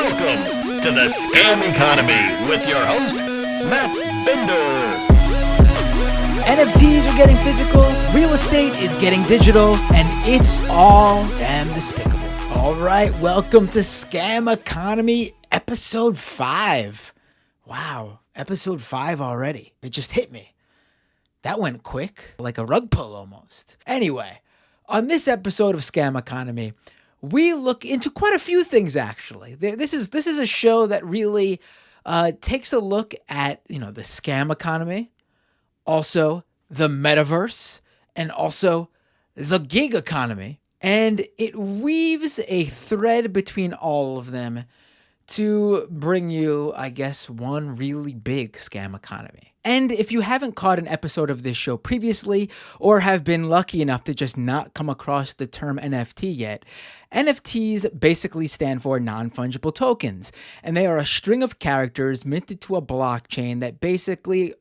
Welcome to the Scam Economy with your host, Matt Bender. NFTs are getting physical, real estate is getting digital, and it's all damn despicable. All right, welcome to Scam Economy episode 5. Wow, episode 5 already. It just hit me. That went quick, like a rug pull almost. Anyway, on this episode of Scam Economy, we look into quite a few things actually. This is a show that really takes a look at, the scam economy, also the metaverse, and also the gig economy. And it weaves a thread between all of them to bring you, I guess, one really big scam economy. And if you haven't caught an episode of this show previously, or have been lucky enough to just not come across the term NFT yet, NFTs basically stand for non-fungible tokens, and they are a string of characters minted to a blockchain that basically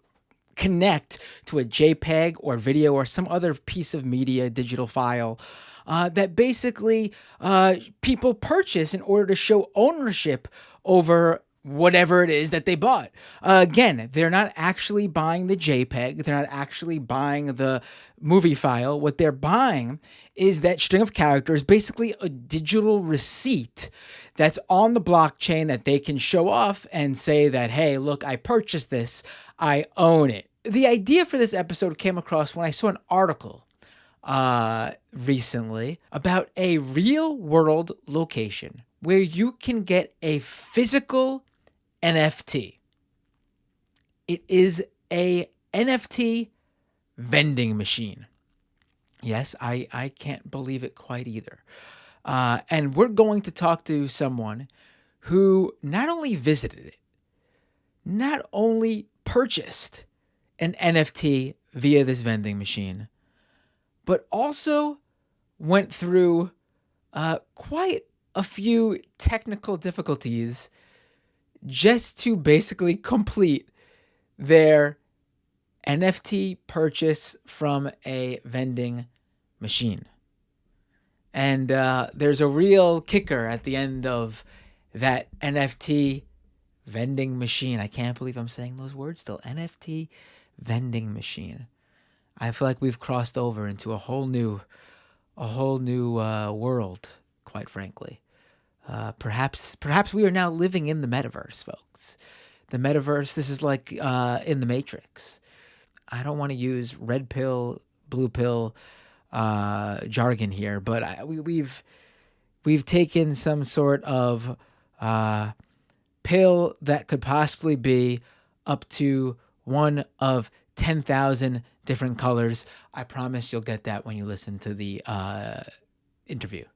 connect to a JPEG or video or some other piece of media, digital file, that basically people purchase in order to show ownership over whatever it is that they bought. Again, they're not actually buying the JPEG. They're not actually buying the movie file. What they're buying is that string of characters, basically a digital receipt that's on the blockchain that they can show off and say that, hey, look, I purchased this. I own it. The idea for this episode came across when I saw an article recently about a real world location where you can get a physical NFT. It is a NFT vending machine. Yes, I can't believe it quite either. And we're going to talk to someone who not only visited it, not only purchased an NFT via this vending machine, but also went through quite a few technical difficulties just to basically complete their NFT purchase from a vending machine. And there's a real kicker at the end of that NFT vending machine. I can't believe I'm saying those words still. NFT vending machine. I feel like we've crossed over into a whole new world, quite frankly. Perhaps we are now living in the metaverse, folks. The metaverse, this is like in the Matrix. I don't want to use red pill, blue pill jargon here, but we've taken some sort of pill that could possibly be up to one of 10,000 different colors. I promise you'll get that when you listen to the interview.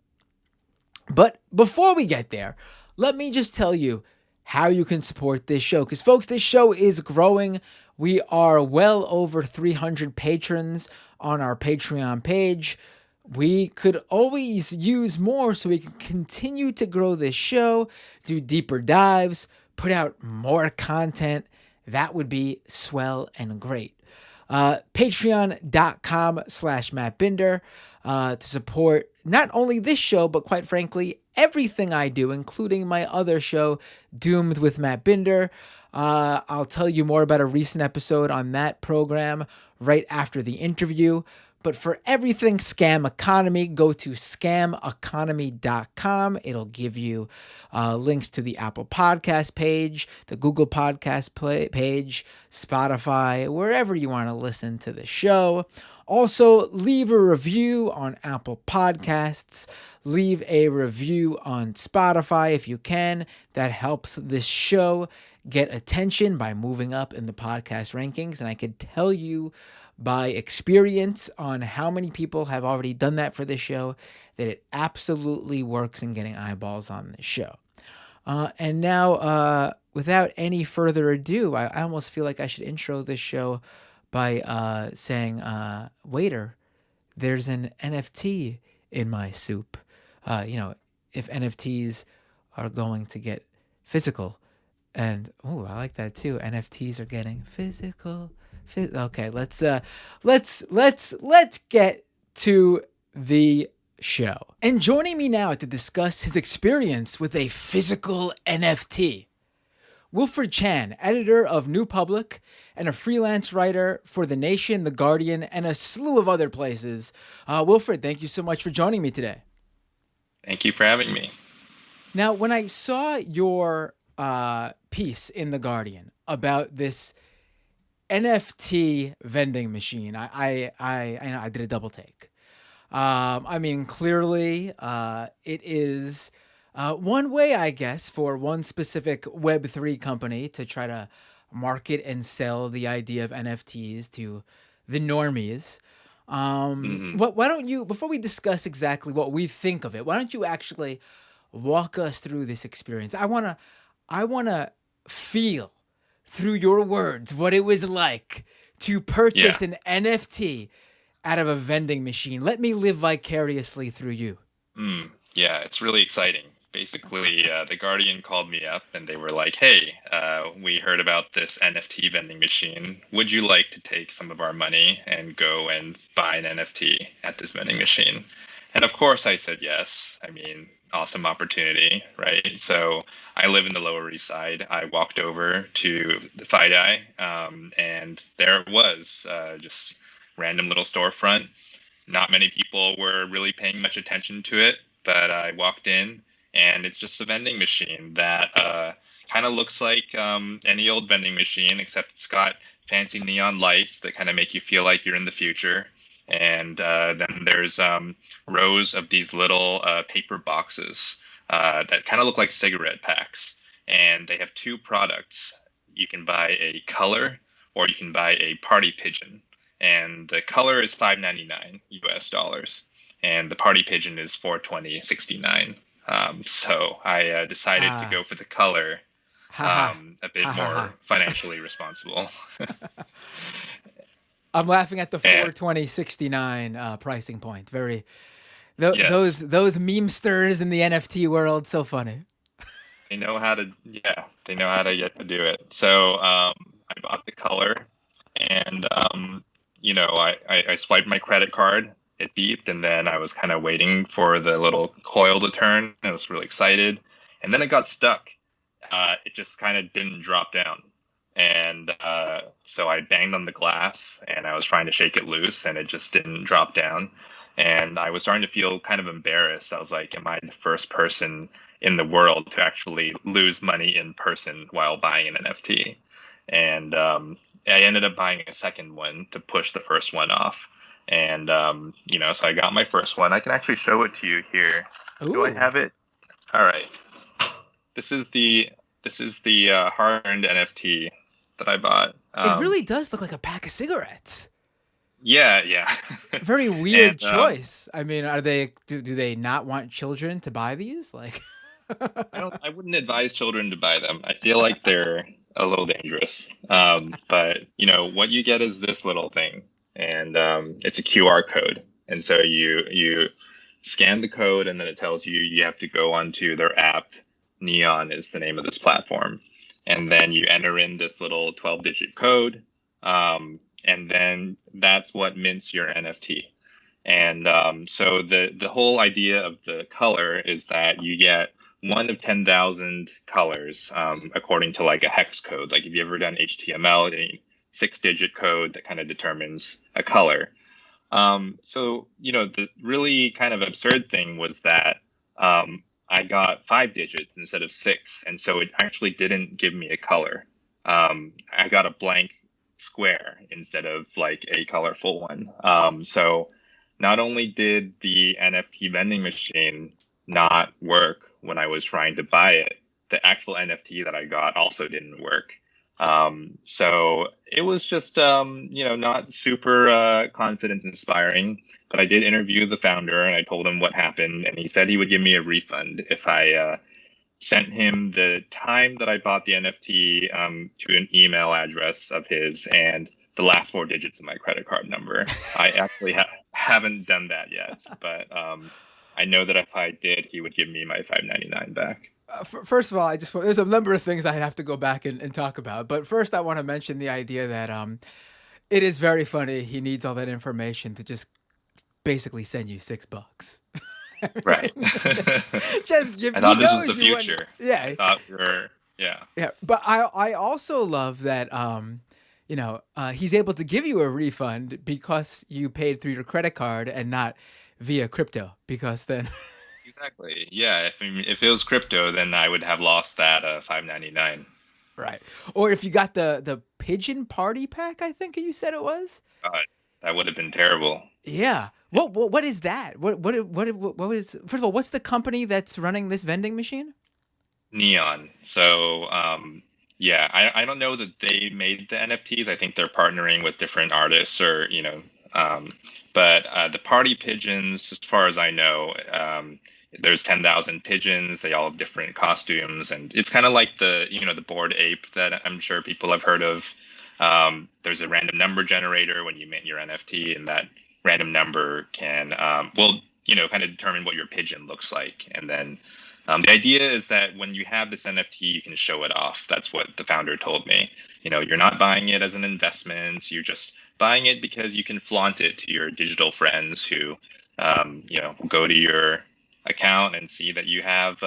But before we get there, let me just tell you how you can support this show. Because, folks, this show is growing. We are well over 300 patrons on our Patreon page. We could always use more so we can continue to grow this show, do deeper dives, put out more content. That would be swell and great. Patreon.com/Matt Binder to support not only this show, but quite frankly, everything I do, including my other show, Doomed with Matt Binder. I'll tell you more about a recent episode on that program right after the interview. But for everything Scam Economy, go to scameconomy.com. It'll give you links to the Apple Podcast page, the Google Podcast page, Spotify, wherever you want to listen to the show. Also, leave a review on Apple Podcasts. Leave a review on Spotify if you can. That helps this show get attention by moving up in the podcast rankings. And I could tell you by experience on how many people have already done that for this show, that it absolutely works in getting eyeballs on this show. And now, without any further ado, I almost feel like I should intro this show by saying, waiter, there's an NFT in my soup. If NFTs are going to get physical. And, I like that too. NFTs are getting physical. Okay, let's get to the show. And joining me now to discuss his experience with a physical NFT, Wilfred Chan, editor of New Public and a freelance writer for The Nation, The Guardian, and a slew of other places. Wilfred, thank you so much for joining me today. Thank you for having me. Now, when I saw your piece in The Guardian about this NFT vending machine, I did a double take. Clearly, it is one way, I guess, for one specific Web3 company to try to market and sell the idea of NFTs to the normies. Why don't you, before we discuss exactly what we think of it, why don't you actually walk us through this experience? I wanna feel through your words what it was like to purchase an NFT out of a vending machine. Let me live vicariously through you. Yeah, it's really exciting. Basically, The Guardian called me up and they were like, hey, we heard about this NFT vending machine. Would you like to take some of our money and go and buy an NFT at this vending machine? And of course I said yes. I mean, awesome opportunity, right? So I live in the Lower East Side. I walked over to the FiDi, and there it was, just random little storefront. Not many people were really paying much attention to it, but I walked in and it's just a vending machine that kind of looks like any old vending machine, except it's got fancy neon lights that kind of make you feel like you're in the future. And then there's rows of these little paper boxes that kind of look like cigarette packs. And they have two products. You can buy a color or you can buy a party pigeon. And the color is $5.99 US dollars. And the party pigeon is $420.69. So I decided to go for the color, a bit more financially responsible. I'm laughing at the $420.69 pricing point. Very, those memesters in the NFT world, so funny. They know how to get to do it. So I bought the color, and I swiped my credit card. It beeped, and then I was kind of waiting for the little coil to turn. I was really excited, and then it got stuck. It just kind of didn't drop down. And so I banged on the glass and I was trying to shake it loose and it just didn't drop down. And I was starting to feel kind of embarrassed. I was like, am I the first person in the world to actually lose money in person while buying an NFT? And I ended up buying a second one to push the first one off. And, so I got my first one. I can actually show it to you here. Ooh. Do I have it? All right. This is the hard-earned NFT that I bought. It really does look like a pack of cigarettes. Yeah. Very weird choice. I mean, do they not want children to buy these? Like, I wouldn't advise children to buy them. I feel like they're a little dangerous. But what you get is this little thing, and it's a QR code. And so you scan the code, and then it tells you have to go onto their app. Neon is the name of this platform. And then you enter in this little 12-digit code, and then that's what mints your NFT. And so the whole idea of the color is that you get one of 10,000 colors, according to like a hex code. Like if you've ever done HTML, a 6-digit code that kind of determines a color. So the really kind of absurd thing was that I got 5 digits instead of 6, and so it actually didn't give me a color. I got a blank square instead of like a colorful one. So not only did the NFT vending machine not work when I was trying to buy it, the actual NFT that I got also didn't work. So it was just, not super confidence inspiring, but I did interview the founder and I told him what happened, and he said he would give me a refund if I sent him the time that I bought the NFT to an email address of his and the last 4 digits of my credit card number. I actually haven't done that yet, but I know that if I did, he would give me my $5.99 back. First of all, there's a number of things I have to go back and talk about. But first, I want to mention the idea that it is very funny. He needs all that information to just basically send you $6. Right. Just give, I he thought this was knows the you want, future. I yeah, thought we were, yeah. yeah. But I also love that he's able to give you a refund because you paid through your credit card and not via crypto, because then Exactly. Yeah. If it was crypto, then I would have lost that 5.99. right. Or if you got the pigeon party pack, I think you said it was. God, that would have been terrible. Yeah. What is that? What is, first of all, what's the company that's running this vending machine? Neon. So, yeah, I don't know that they made the NFTs. I think they're partnering with different artists or, but the party pigeons, as far as I know, there's 10,000 pigeons. They all have different costumes. And it's kind of like the Bored Ape that I'm sure people have heard of. There's a random number generator when you mint your NFT, and that random number can, kind of determine what your pigeon looks like. And then the idea is that when you have this NFT, you can show it off. That's what the founder told me. You're not buying it as an investment. You're just buying it because you can flaunt it to your digital friends who, go to your account and see that you have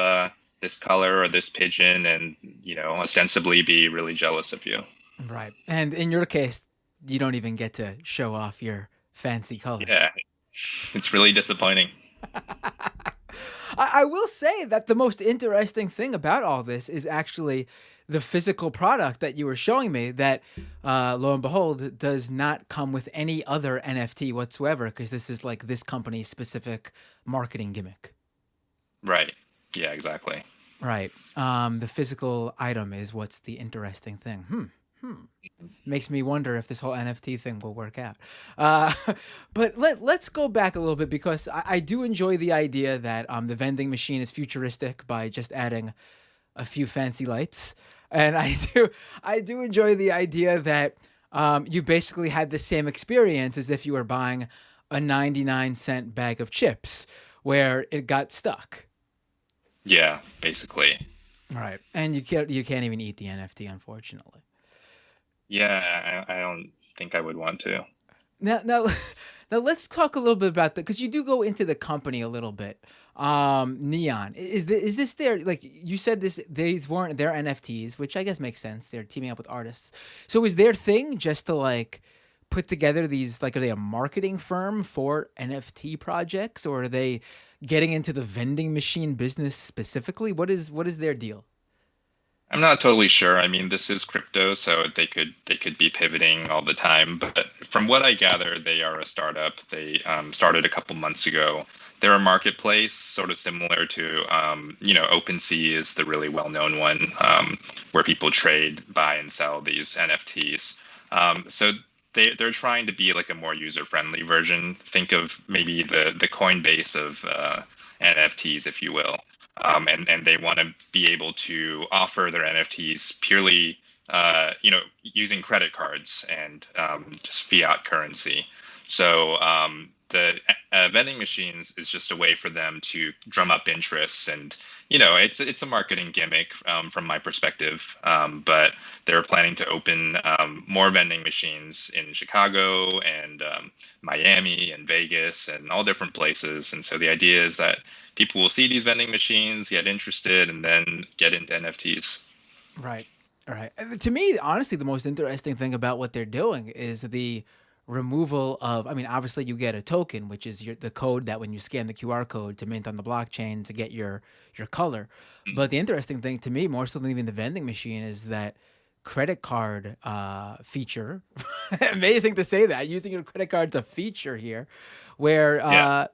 this color or this pigeon and, ostensibly be really jealous of you. Right. And in your case, you don't even get to show off your fancy color. Yeah, it's really disappointing. I will say that the most interesting thing about all this is actually the physical product that you were showing me that, lo and behold, does not come with any other NFT whatsoever, because this is like this company's specific marketing gimmick. Right. Yeah, exactly. Right. The physical item is what's the interesting thing. Makes me wonder if this whole NFT thing will work out. But let's go back a little bit, because I do enjoy the idea that the vending machine is futuristic by just adding a few fancy lights. And I do enjoy the idea that you basically had the same experience as if you were buying a 99-cent bag of chips where it got stuck. Yeah, basically. Right. And you can't even eat the NFT, unfortunately. Yeah, I don't think I would want to. Now, let's talk a little bit about that, because you do go into the company a little bit. Neon, is this their, like you said, these weren't their NFTs, which I guess makes sense. They're teaming up with artists. So is their thing just to like put together these, like, are they a marketing firm for NFT projects, or are they getting into the vending machine business specifically? What is their deal? I'm not totally sure. I mean, this is crypto, so they could be pivoting all the time. But from what I gather, they are a startup. They started a couple months ago. They're a marketplace, sort of similar to OpenSea is the really well-known one, where people trade, buy, and sell these NFTs. So they're trying to be like a more user-friendly version. Think of maybe the Coinbase of NFTs, if you will. And they want to be able to offer their NFTs purely, using credit cards and just fiat currency. So the vending machines is just a way for them to drum up interest, and it's a marketing gimmick from my perspective. But they're planning to open more vending machines in Chicago and Miami and Vegas and all different places. And so the idea is that people will see these vending machines, get interested, and then get into NFTs. Right. All right. To me, honestly, the most interesting thing about what they're doing is the removal of, I mean, obviously you get a token, which is the code that when you scan the QR code to mint on the blockchain to get your color. But the interesting thing to me, more so than even the vending machine, is that credit card feature. Amazing to say that, using your credit card to feature here, where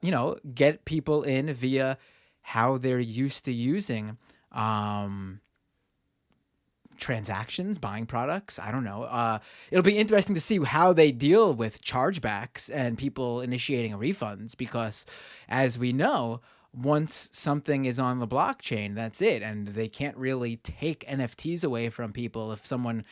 get people in via how they're used to using transactions, buying products. I don't know. It'll be interesting to see how they deal with chargebacks and people initiating refunds, because as we know, once something is on the blockchain, that's it. And they can't really take NFTs away from people. If someone,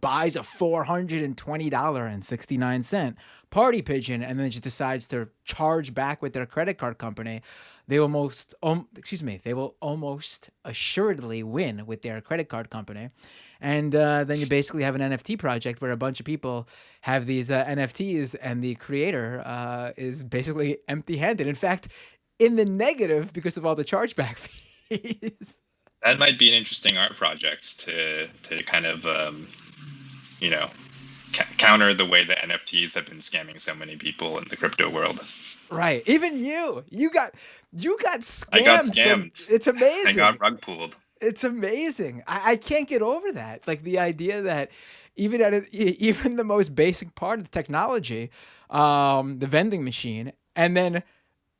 buys a $420.69 party pigeon and then just decides to charge back with their credit card company, they will they will almost assuredly win with their credit card company. And then you basically have an NFT project where a bunch of people have these NFTs and the creator is basically empty-handed. In fact, in the negative because of all the chargeback fees. That might be an interesting art project to kind of counter the way that NFTs have been scamming so many people in the crypto world. Right. Even you got scammed. I got scammed. It's amazing. I got rug pulled. It's amazing. I can't get over that. Like the idea that even the most basic part of the technology, the vending machine, and then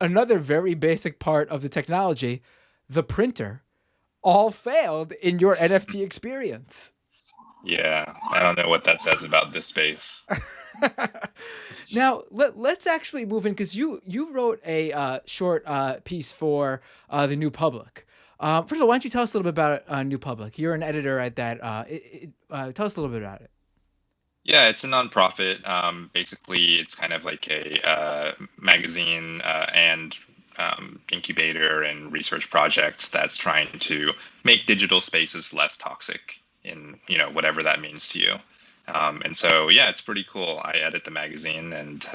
another very basic part of the technology, the printer, all failed in your NFT experience. Yeah, I don't know what that says about this space. Now, let's actually move in, because you wrote a short piece for the New Public. First of all, why don't you tell us a little bit about New Public? You're an editor at that. Tell us a little bit about it. Yeah, it's a nonprofit. Basically, it's kind of like a magazine and incubator and research project that's trying to make digital spaces less toxic in whatever that means to you. And so, yeah, it's pretty cool. I edit the magazine, and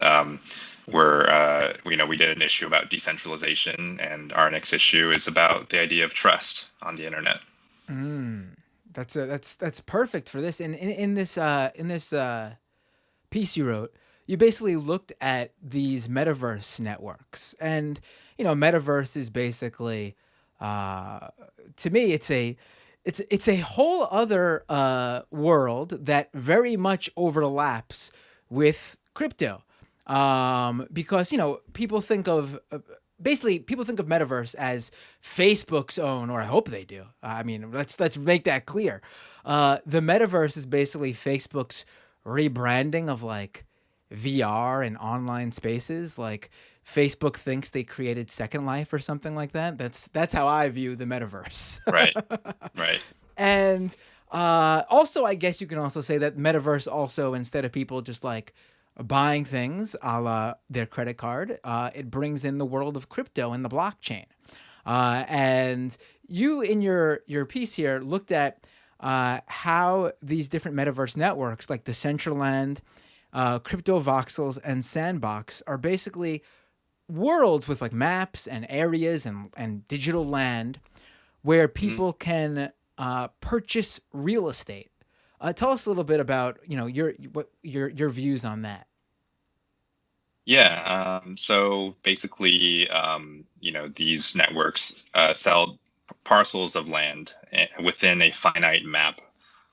we did an issue about decentralization, and our next issue is about the idea of trust on the internet. That's perfect for this. And in this piece you wrote, you basically looked at these metaverse networks, and metaverse is basically, to me, it's a whole other world that very much overlaps with crypto, because people think of metaverse as Facebook's own, or I hope they do. I mean, let's make that clear. The metaverse is basically Facebook's rebranding of like VR and online spaces. Like Facebook thinks they created Second Life or something like that. That's how I view the metaverse. Right. And also, I guess you can also say that metaverse also, instead of people just like buying things a la their credit card, it brings in the world of crypto and the blockchain. And you, in your piece here, looked at how these different metaverse networks like Decentraland, Crypto Voxels, and Sandbox are basically worlds with like maps and areas and digital land where people can purchase real estate. Tell us a little bit about your views on that. Yeah. So basically, these networks sell parcels of land within a finite map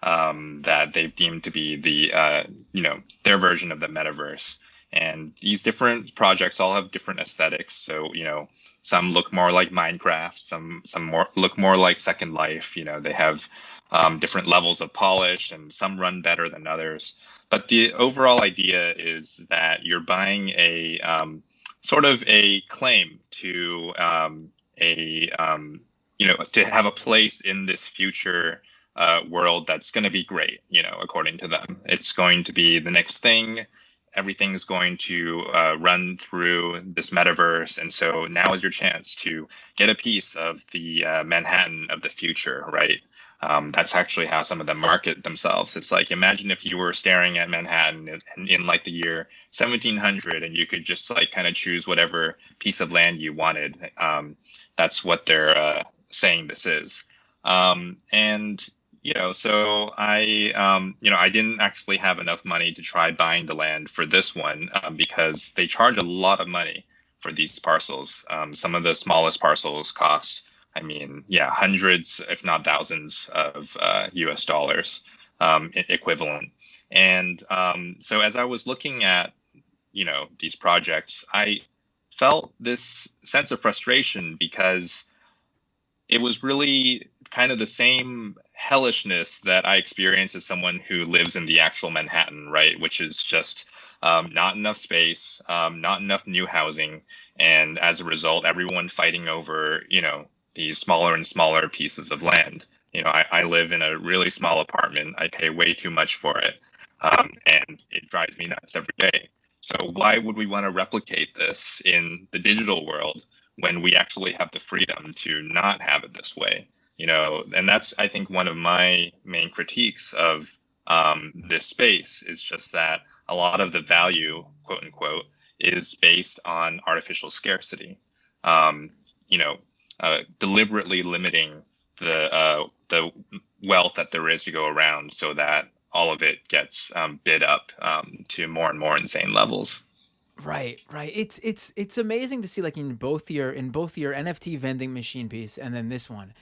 that they've deemed to be their version of the metaverse. And these different projects all have different aesthetics. So, some look more like Minecraft, some look more like Second Life. They have different levels of polish, and some run better than others. But the overall idea is that you're buying a sort of a claim to to have a place in this future world that's going to be great. According to them, it's going to be the next thing. Everything's going to run through this metaverse. And so now is your chance to get a piece of the Manhattan of the future, right? That's actually how some of them market themselves. It's like, imagine if you were staring at Manhattan in like the year 1700, and you could just like kind of choose whatever piece of land you wanted. That's what they're saying this is. So I didn't actually have enough money to try buying the land for this one because they charge a lot of money for these parcels. Some of the smallest parcels cost, hundreds, if not thousands of US dollars equivalent. And so as I was looking at, these projects, I felt this sense of frustration because it was really kind of the same hellishness that I experience as someone who lives in the actual Manhattan, right? Which is just not enough space, not enough new housing, and as a result, everyone fighting over, these smaller and smaller pieces of land. I live in a really small apartment. I pay way too much for it, and it drives me nuts every day. So why would we want to replicate this in the digital world when we actually have the freedom to not have it this way? And that's, I think, one of my main critiques of this space is just that a lot of the value, quote unquote, is based on artificial scarcity. Deliberately limiting the wealth that there is to go around so that all of it gets bid up to more and more insane levels. Right. It's amazing to see, like, in both your NFT vending machine piece and then this one,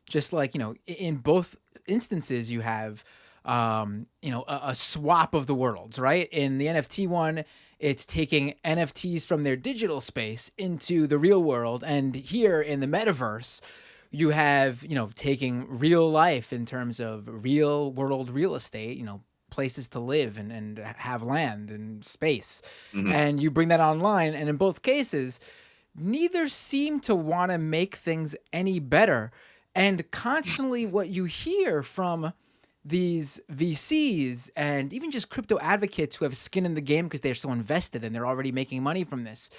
just like, in both instances you have a swap of the worlds, right? In the NFT one, it's taking NFTs from their digital space into the real world, and here in the metaverse you have, taking real life in terms of real world real estate, places to live and have land and space. Mm-hmm. And you bring that online, and in both cases, neither seem to want to make things any better. And constantly what you hear from these VCs and even just crypto advocates who have skin in the game because they're so invested and they're already making money from this,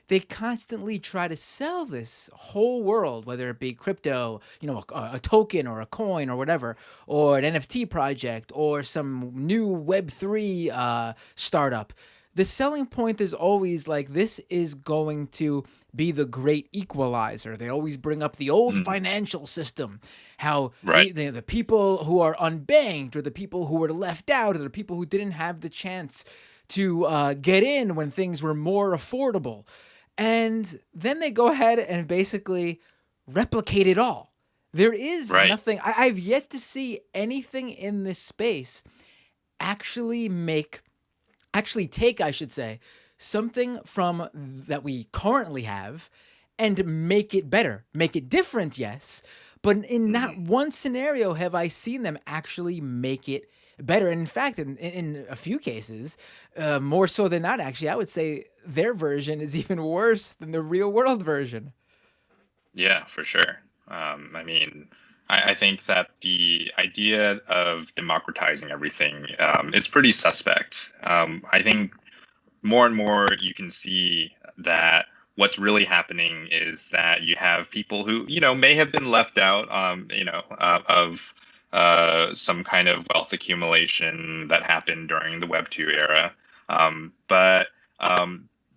they constantly try to sell this whole world, whether it be crypto, a token or a coin or whatever, or an NFT project or some new Web3 startup. The selling point is always like, this is going to be the great equalizer. They always bring up the old financial system, how the people who are unbanked, or the people who were left out, or the people who didn't have the chance to get in when things were more affordable. And then they go ahead and basically replicate it all. There is nothing. I've yet to see anything in this space actually take, I should say, something from that we currently have and make it better, make it different, yes. But in not one scenario have I seen them actually make it better. And in fact, in a few cases, more so than not, actually, I would say their version is even worse than the real world version. Yeah, for sure. I think that the idea of democratizing everything is pretty suspect. I think more and more you can see that what's really happening is that you have people who, may have been left out, of some kind of wealth accumulation that happened during the Web 2 era. But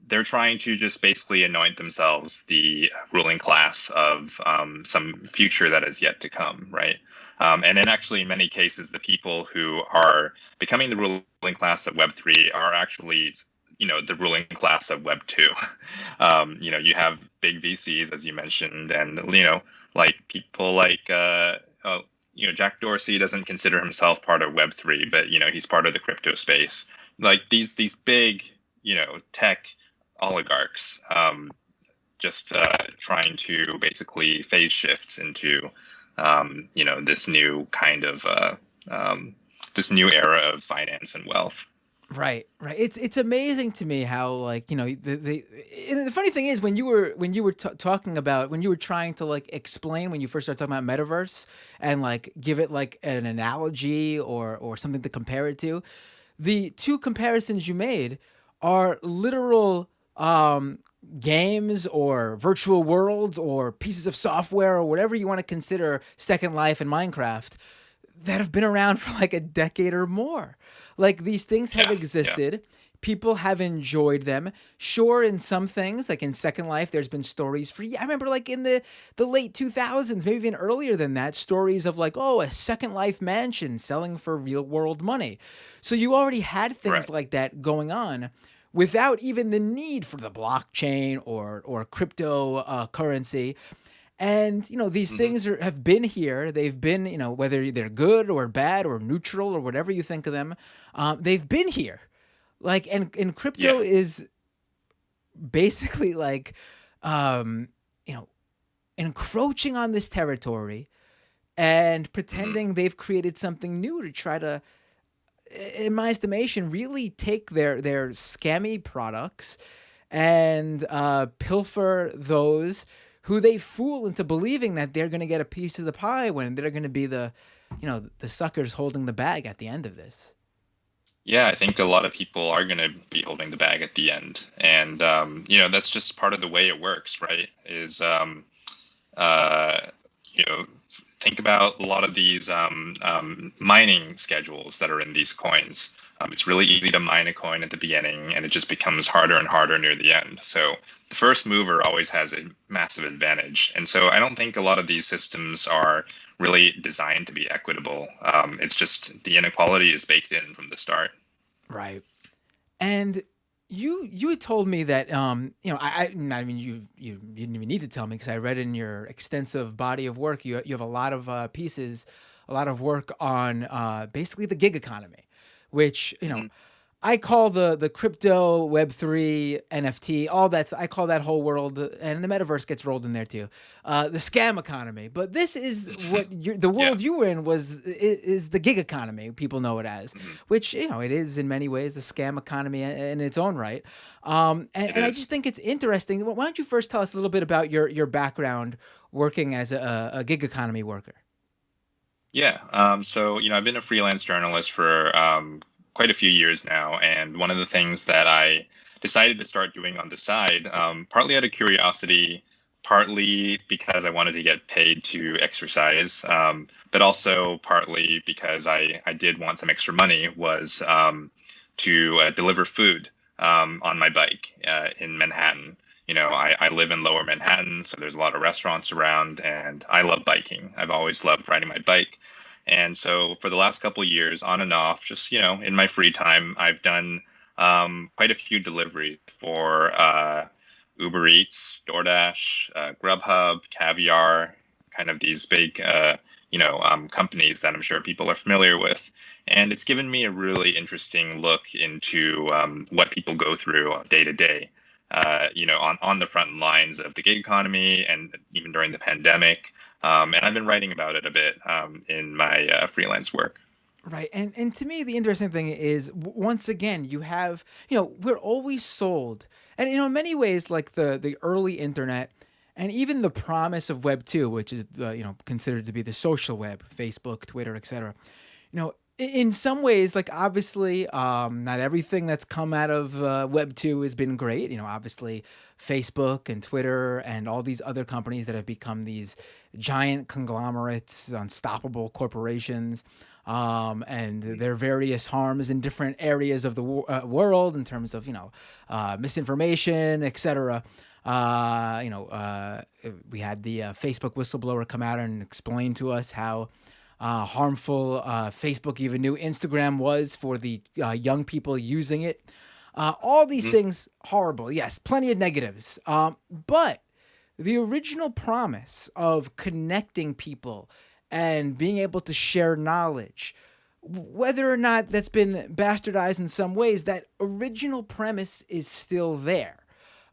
they're trying to just basically anoint themselves the ruling class of some future that is yet to come, right? And then actually, in many cases, the people who are becoming the ruling class of Web3 are actually, the ruling class of Web 2. You have big VCs, as you mentioned, and, like people like, Jack Dorsey doesn't consider himself part of Web3, but, he's part of the crypto space. Like these big, tech oligarchs just trying to basically phase shifts into, this new kind of this new era of finance and wealth. Right. It's amazing to me how, like, the funny thing is, when you were talking about, when you were trying to, like, explain, when you first started talking about metaverse and, like, give it like an analogy or something to compare it to, the two comparisons you made are literal games or virtual worlds or pieces of software or whatever you want to consider Second Life and Minecraft that have been around for like a decade or more. Like, these things have existed. Yeah. People have enjoyed them. Sure, in some things, like in Second Life, there's been stories for, I remember like in the late 2000s, maybe even earlier than that, stories of like, a Second Life mansion selling for real world money. So you already had things like that going on without even the need for the blockchain or crypto currency. And, these things have been here. They've been, whether they're good or bad or neutral or whatever you think of them, they've been here. Like, and crypto is basically like, encroaching on this territory and Mhm. pretending they've created something new to try to, in my estimation, really take their scammy products and pilfer those who they fool into believing that they're going to get a piece of the pie when they're going to be the suckers holding the bag at the end of this. Yeah, I think a lot of people are going to be holding the bag at the end, and that's just part of the way it works, right? Uh, you know, think about a lot of these mining schedules that are in these coins. It's really easy to mine a coin at the beginning, and it just becomes harder and harder near the end. So the first mover always has a massive advantage. And so I don't think a lot of these systems are really designed to be equitable. It's just the inequality is baked in from the start. Right. And you had told me that I mean you didn't even need to tell me because I read in your extensive body of work you have a lot of pieces, a lot of work on basically the gig economy, which Mhm. I call the crypto Web3 NFT, all that's I call that whole world, and the metaverse gets rolled in there too. The scam economy, but this is what the Yeah. world you were in is the gig economy. People know it as, Mhm. which it is in many ways a scam economy in its own right. It And I just is. think it's interesting. Why don't you first tell us a little bit about your background working as a gig economy worker? Yeah. So, I've been a freelance journalist for quite a few years now. And one of the things that I decided to start doing on the side, partly out of curiosity, partly because I wanted to get paid to exercise, but also partly because I did want some extra money, was to deliver food on my bike in Manhattan. I live in lower Manhattan, so there's a lot of restaurants around, and I love biking. I've always loved riding my bike. And so for the last couple of years, on and off, just, in my free time, I've done quite a few deliveries for Uber Eats, DoorDash, Grubhub, Caviar, kind of these big, companies that I'm sure people are familiar with. And it's given me a really interesting look into what people go through day to day. On the front lines of the gig economy and even during the pandemic. And I've been writing about it a bit in my freelance work. Right. And to me, the interesting thing is, once again, you have, we're always sold. And, in many ways, like the early internet and even the promise of Web 2, which is, considered to be the social web, Facebook, Twitter, etc. In some ways, like obviously, not everything that's come out of Web 2 has been great. Obviously, Facebook and Twitter and all these other companies that have become these giant conglomerates, unstoppable corporations, and their various harms in different areas of the world in terms of, misinformation, etc. We had the Facebook whistleblower come out and explain to us how harmful Facebook even knew Instagram was for the young people using it. All these Mhm. things horrible. Yes, plenty of negatives. But the original promise of connecting people and being able to share knowledge, whether or not that's been bastardized in some ways, that original premise is still there.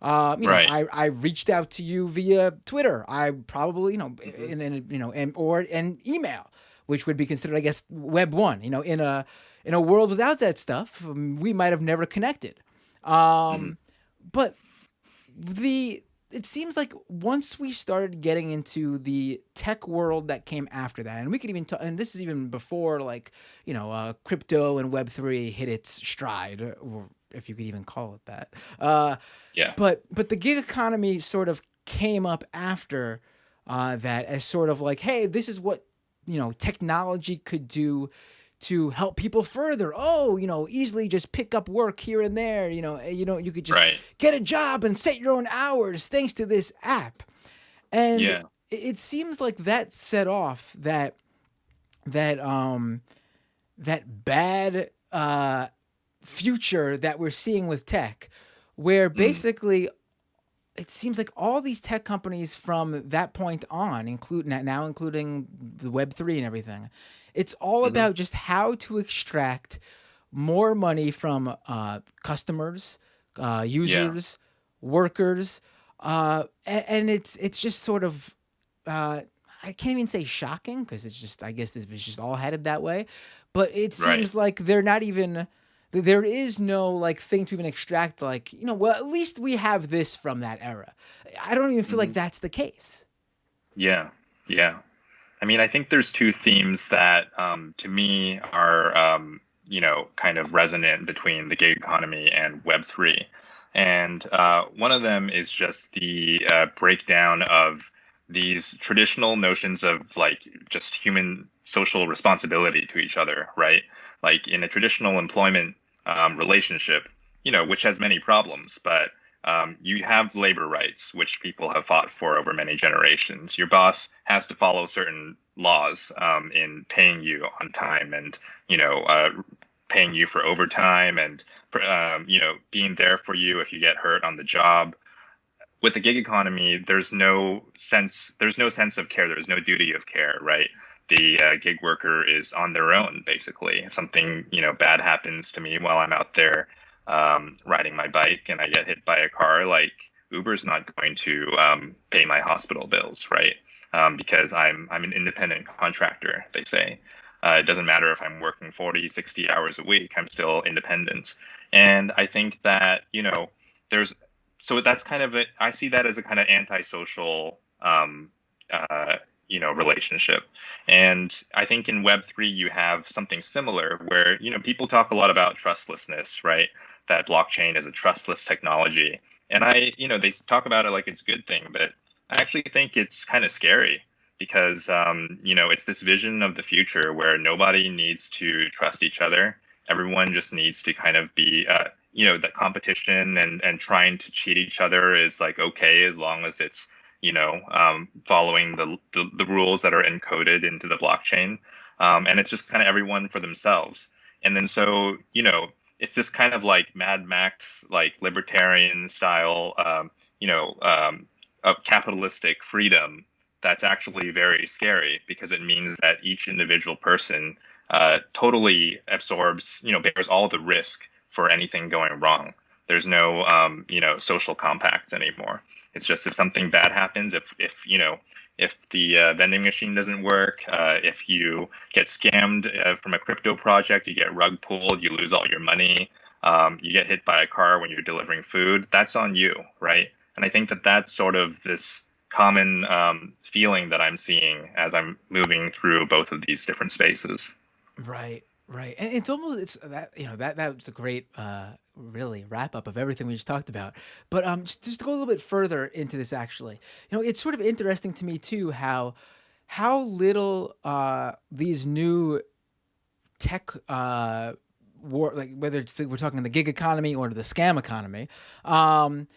Right. I reached out to you via Twitter. I probably, Hmm. or an email, which would be considered, I guess, Web 1. In a world without that stuff, we might have never connected. Hmm. Um, but the it seems like once we started getting into the tech world that came after that, and we could even talk, and this is even before like crypto and Web3 hit its stride, or if you could even call it that. Yeah. But the gig economy sort of came up after that as sort of like, hey, this is what technology could do to help people further. Oh, easily just pick up work here and there. You could just Right. get a job and set your own hours thanks to this app. And Yeah. it seems like that set off that that bad future that we're seeing with tech, where Mm. basically it seems like all these tech companies from that point on, including the Web3 and everything, it's all Hmm. about just how to extract more money from customers, Yeah. users, workers, and it's just sort of uh, I can't even say shocking because it's just, I guess it was just all headed that way. But it Right. seems like they're not even, there is no like thing to even extract, like, well, at least we have this from that era. I don't even feel like Hmm. that's the case. Yeah. Yeah. I mean, I think there's two themes that, to me, are kind of resonant between the gig economy and Web3, and one of them is just the breakdown of these traditional notions of like just human social responsibility to each other, right? Like in a traditional employment relationship, which has many problems, but you have labor rights, which people have fought for over many generations. Your boss has to follow certain laws in paying you on time and, paying you for overtime and, being there for you if you get hurt on the job. With the gig economy, there's no sense of care. There's no duty of care, right? The gig worker is on their own, basically. If something, bad happens to me while I'm out there riding my bike and I get hit by a car, like Uber's not going to pay my hospital bills, right? Because I'm an independent contractor, they say. It doesn't matter if I'm working 40, 60 hours a week, I'm still independent. And I think that, there's so that's kind of I see that as a kind of antisocial relationship. And I think in Web3 you have something similar where, people talk a lot about trustlessness, right? That blockchain is a trustless technology. And they talk about it like it's a good thing, but I actually think it's kind of scary because, it's this vision of the future where nobody needs to trust each other. Everyone just needs to kind of be, that competition and trying to cheat each other is like okay as long as it's following the rules that are encoded into the blockchain, and it's just kind of everyone for themselves. And then so it's this kind of like Mad Max, like libertarian style, of capitalistic freedom that's actually very scary because it means that each individual person totally absorbs, bears all the risk for anything going wrong. There's no, social compacts anymore. It's just if something bad happens, if the vending machine doesn't work, if you get scammed from a crypto project, you get rug pulled, you lose all your money, you get hit by a car when you're delivering food, that's on you, right? And I think that that's sort of this common feeling that I'm seeing as I'm moving through both of these different spaces. Right, right. And it's that, that was a great really wrap up of everything we just talked about. But just to go a little bit further into this actually. It's sort of interesting to me too how little these new tech war, like whether we're talking the gig economy or the scam economy, um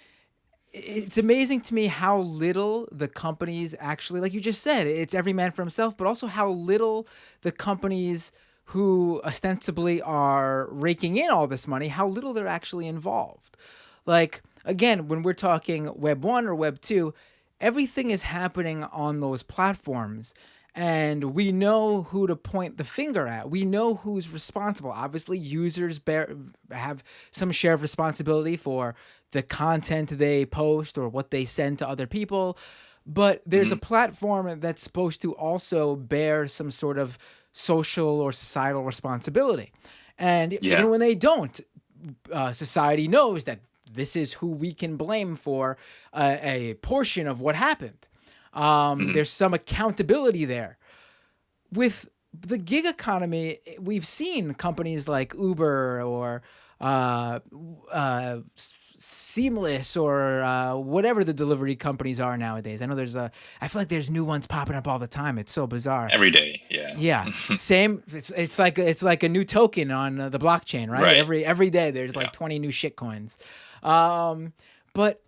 it's amazing to me how little the companies actually, like you just said, it's every man for himself, but also how little the companies who ostensibly are raking in all this money, how little they're actually involved. Like, again, when we're talking Web 1 or Web 2, everything is happening on those platforms. And we know who to point the finger at. We know who's responsible. Obviously, users have some share of responsibility for the content they post or what they send to other people. But there's a Mhm. platform that's supposed to also bear some sort of social or societal responsibility. And Yeah. even when they don't, society knows that this is who we can blame for a portion of what happened. Mhm. There's some accountability there. With the gig economy, we've seen companies like Uber or uh, uh, Seamless or whatever the delivery companies are nowadays. I feel like there's new ones popping up all the time. It's so bizarre. Every day. Yeah. Yeah, same. It's like a new token on the blockchain, right? Right. Every day there's Yeah. like 20 new shit coins. Um, but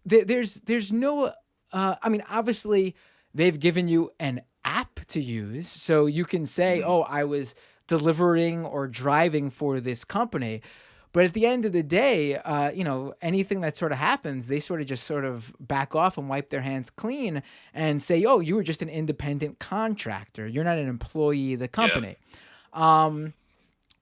there's no. I mean, obviously they've given you an app to use, so you can say, Mhm. "Oh, I was delivering or driving for this company." But at the end of the day, anything that sort of happens, they sort of just sort of back off and wipe their hands clean and say, "Oh, you were just an independent contractor. You're not an employee of the Yeah. company." Um,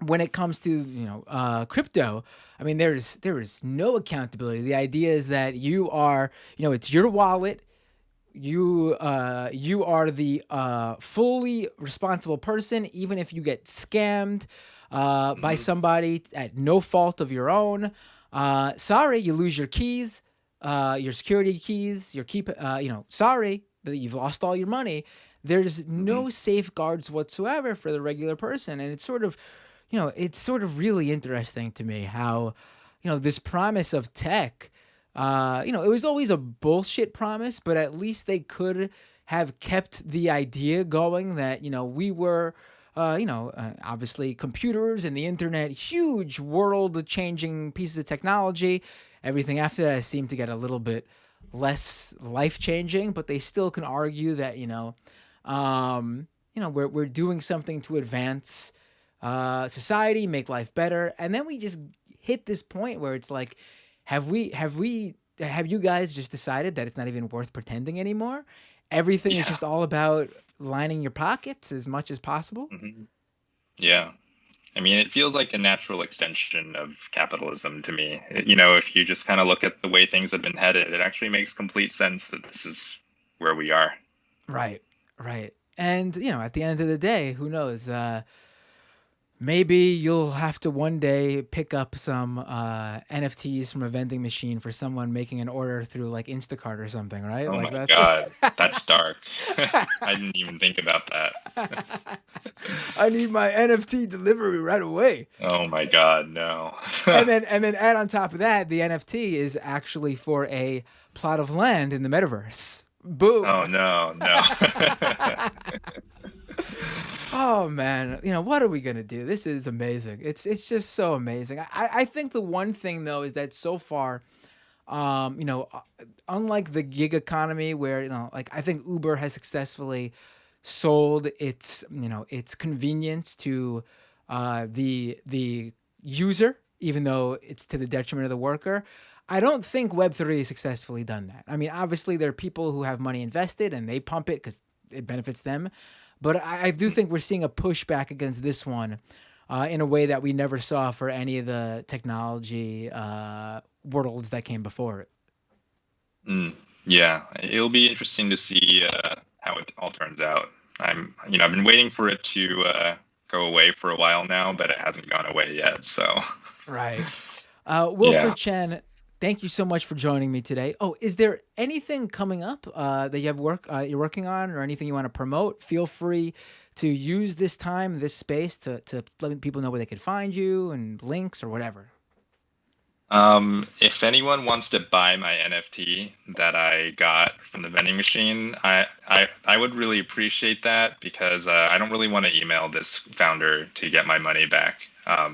when it comes to crypto, I mean, there is no accountability. The idea is that you are, it's your wallet. you are the fully responsible person, even if you get scammed by somebody at no fault of your own. Sorry, you lose your keys, your security keys, your key. Sorry that you've lost all your money. There's no safeguards whatsoever for the regular person, and it's sort of really interesting to me how, this promise of tech, it was always a bullshit promise, but at least they could have kept the idea going that, we were, obviously computers and the internet, huge world changing pieces of technology. Everything after that seemed to get a little bit less life changing, but they still can argue that, we're doing something to advance society, make life better. And then we just hit this point where it's like, have you guys just decided that it's not even worth pretending anymore? Everything is just all about lining your pockets as much as possible. Yeah. I mean, it feels like a natural extension of capitalism to me. If you just kind of look at the way things have been headed, it actually makes complete sense that this is where we are. Right. And, at the end of the day, who knows? Maybe you'll have to one day pick up some NFTs from a vending machine for someone making an order through like Instacart or something, right? Oh my God, that's dark. I didn't even think about that. I need my NFT delivery right away. Oh my God, no. and then add on top of that, the NFT is actually for a plot of land in the Metaverse. Boom. Oh no. Oh man, what are we gonna do? This is amazing. It's just so amazing. I think the one thing though is that so far, unlike the gig economy where like I think Uber has successfully sold its convenience to the user, even though it's to the detriment of the worker. I don't think Web3 has successfully done that. I mean, obviously there are people who have money invested and they pump it because it benefits them. But I do think we're seeing a pushback against this one in a way that we never saw for any of the technology worlds that came before it. Yeah, it'll be interesting to see how it all turns out. I've been waiting for it to go away for a while now, but it hasn't gone away yet. So right, Wilfred Chan, thank you so much for joining me today. Oh, is there anything coming up that you have you're working on, or anything you want to promote? Feel free to use this time, this space to let people know where they can find you and links or whatever. If anyone wants to buy my NFT that I got from the vending machine, I would really appreciate that, because I don't really want to email this founder to get my money back.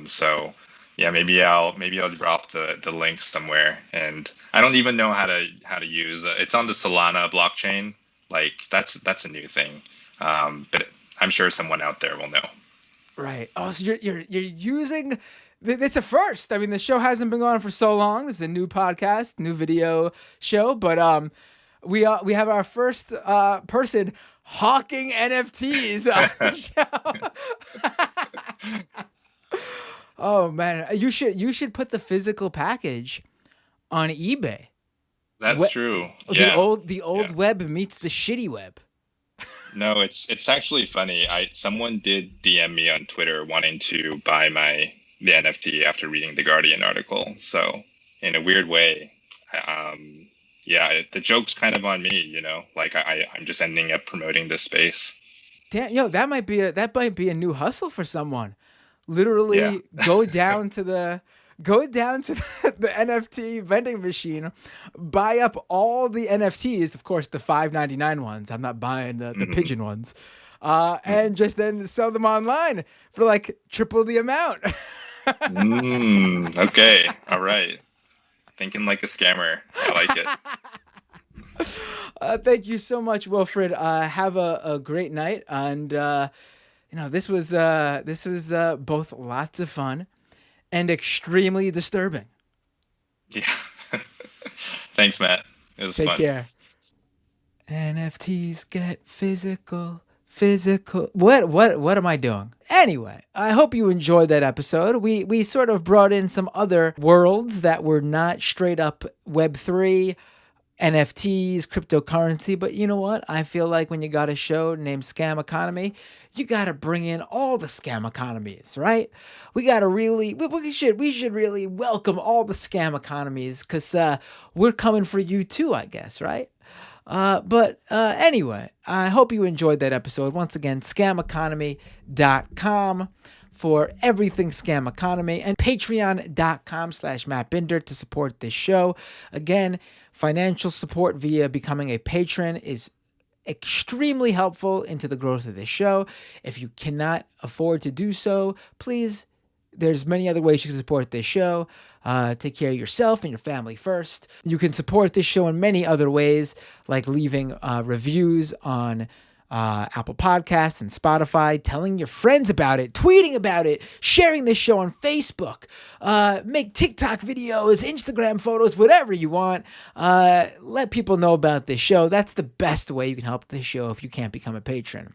So yeah, maybe I'll drop the link somewhere. And I don't even know how to use it. It's on the Solana blockchain. Like that's a new thing. But I'm sure someone out there will know. Right. Oh, so you're using. It's a first. I mean, the show hasn't been going on for so long. This is a new podcast, new video show, but we have our first person hawking NFTs on the show. Oh man, you should put the physical package on eBay. That's true. Yeah. The old web meets the shitty web. No, it's actually funny. Someone did DM me on Twitter wanting to buy the NFT after reading the Guardian article. So in a weird way, the joke's kind of on me, like I'm just ending up promoting this space. Damn, that might be a new hustle for someone. Literally go down to the NFT vending machine, buy up all the NFTs, of course the $5.99 ones. I'm not buying the pigeon ones. And just then sell them online for like triple the amount. Okay. All right. Thinking like a scammer. I like it. Thank you so much, Wilfred. Have a great night. And, this was both lots of fun and extremely disturbing. Yeah. Thanks, Matt. It was fun. Take care. NFTs get physical. What am I doing? Anyway, I hope you enjoyed that episode. We sort of brought in some other worlds that were not straight up Web3. NFTs, cryptocurrency. But you know what? I feel like when you got a show named Scam Economy, you got to bring in all the scam economies, right? We got to really, we should really welcome all the scam economies because we're coming for you too, I guess, right? But anyway, I hope you enjoyed that episode. Once again, scameconomy.com for everything Scam Economy, and patreon.com/Matt Binder to support this show. Again, financial support via becoming a patron is extremely helpful into the growth of this show. If you cannot afford to do so, please, there's many other ways you can support this show. Take care of yourself and your family first. You can support this show in many other ways, like leaving reviews on Apple Podcasts and Spotify, telling your friends about it, tweeting about it, sharing this show on Facebook, make TikTok videos, Instagram photos, whatever you want. Let people know about this show. That's the best way you can help this show if you can't become a patron.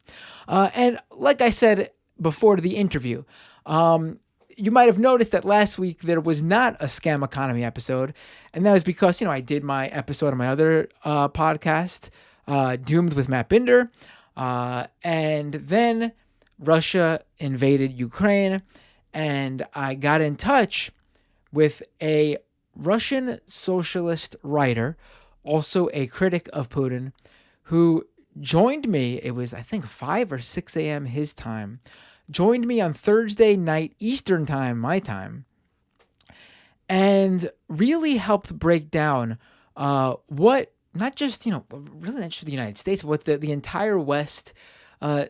And like I said before the interview, you might have noticed that last week there was not a Scam Economy episode, and that was because, I did my episode on my other podcast, Doomed with Matt Binder, and then Russia invaded Ukraine, and I got in touch with a Russian socialist writer, also a critic of Putin, who joined me. It was, I think, 5 or 6 a.m. his time. Joined me on Thursday night Eastern time, my time, and really helped break down what, not just, really not just the United States, but what the entire West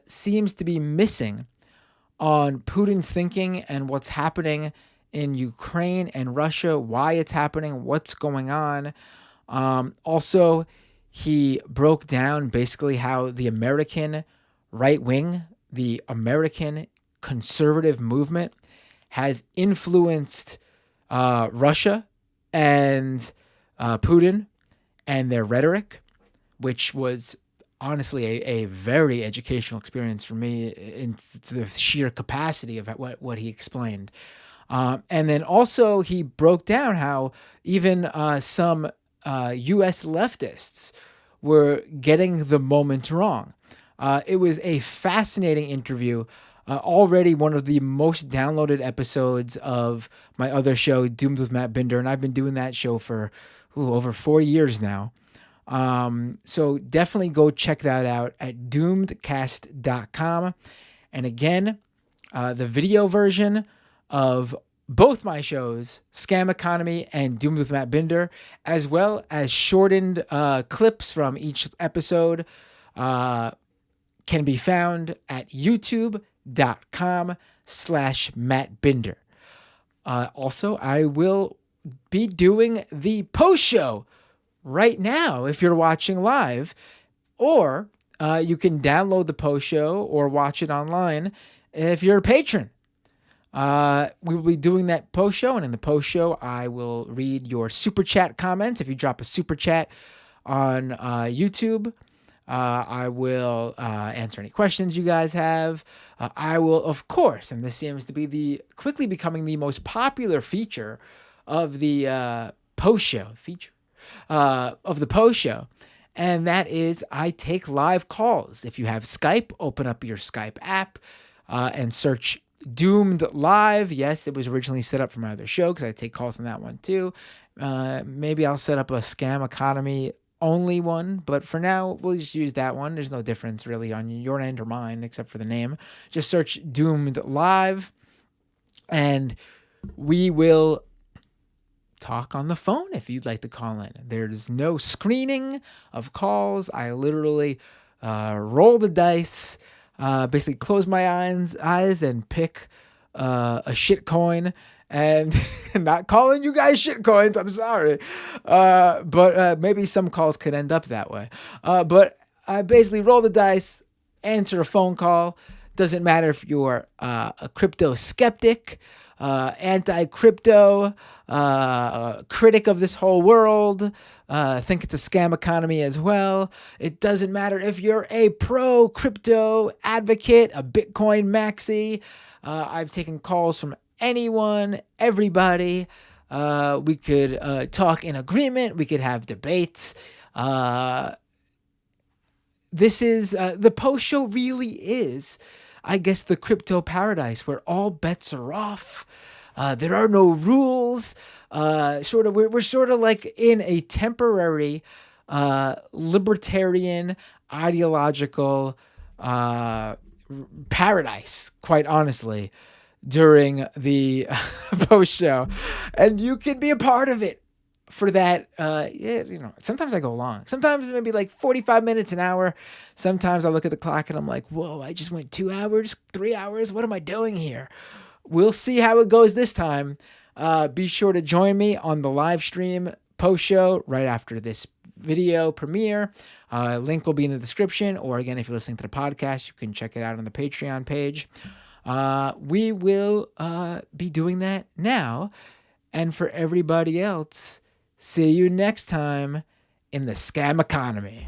seems to be missing on Putin's thinking and what's happening in Ukraine and Russia, why it's happening, what's going on. Also, he broke down basically how the American right wing, the American conservative movement, has influenced Russia and Putin and their rhetoric, which was honestly a very educational experience for me in the sheer capacity of what he explained. And then also he broke down how even some U.S. leftists were getting the moment wrong. It was a fascinating interview. Already one of the most downloaded episodes of my other show, Doomed with Matt Binder, and I've been doing that show for over 4 years now. So definitely go check that out at doomedcast.com. And again, the video version of both my shows, Scam Economy and Doomed with Matt Binder, as well as shortened clips from each episode, can be found at youtube.com/Matt Binder. Also, I will be doing the post show right now if you're watching live, or you can download the post show or watch it online if you're a patron. We will be doing that post show, and in the post show, I will read your super chat comments. If you drop a super chat on YouTube, I will answer any questions you guys have. I will, of course, and this seems to be quickly becoming the most popular feature of the post show, and that is I take live calls. If you have Skype, open up your Skype app and search Doomed Live. Yes, it was originally set up for my other show because I take calls on that one too. Maybe I'll set up a Scam Economy only one, but for now we'll just use that one. There's no difference really on your end or mine except for the name. Just search Doomed Live and we will talk on the phone if you'd like to call in. There's no screening of calls. I literally roll the dice, basically close my eyes and pick a shit coin. And not calling you guys shit coins, I'm sorry. But maybe some calls could end up that way. But I basically roll the dice, answer a phone call. Doesn't matter if you're a crypto skeptic, anti-crypto, critic of this whole world, think it's a scam economy as well. It doesn't matter if you're a pro-crypto advocate, a Bitcoin maxi. I've taken calls from anyone, everybody. We could talk in agreement. We could have debates. This is the post show really is, I guess, the crypto paradise where all bets are off. There are no rules. We're sort of like in a temporary libertarian ideological paradise, quite honestly, during the post show, and you can be a part of it. For that, sometimes I go long. Sometimes maybe like 45 minutes, an hour. Sometimes I look at the clock and I'm like, whoa, I just went 2 hours, 3 hours. What am I doing here? We'll see how it goes this time. Be sure to join me on the live stream post show right after this video premiere. Link will be in the description, or again, if you're listening to the podcast, you can check it out on the Patreon page. We will be doing that now. And for everybody else, see you next time in the scam economy.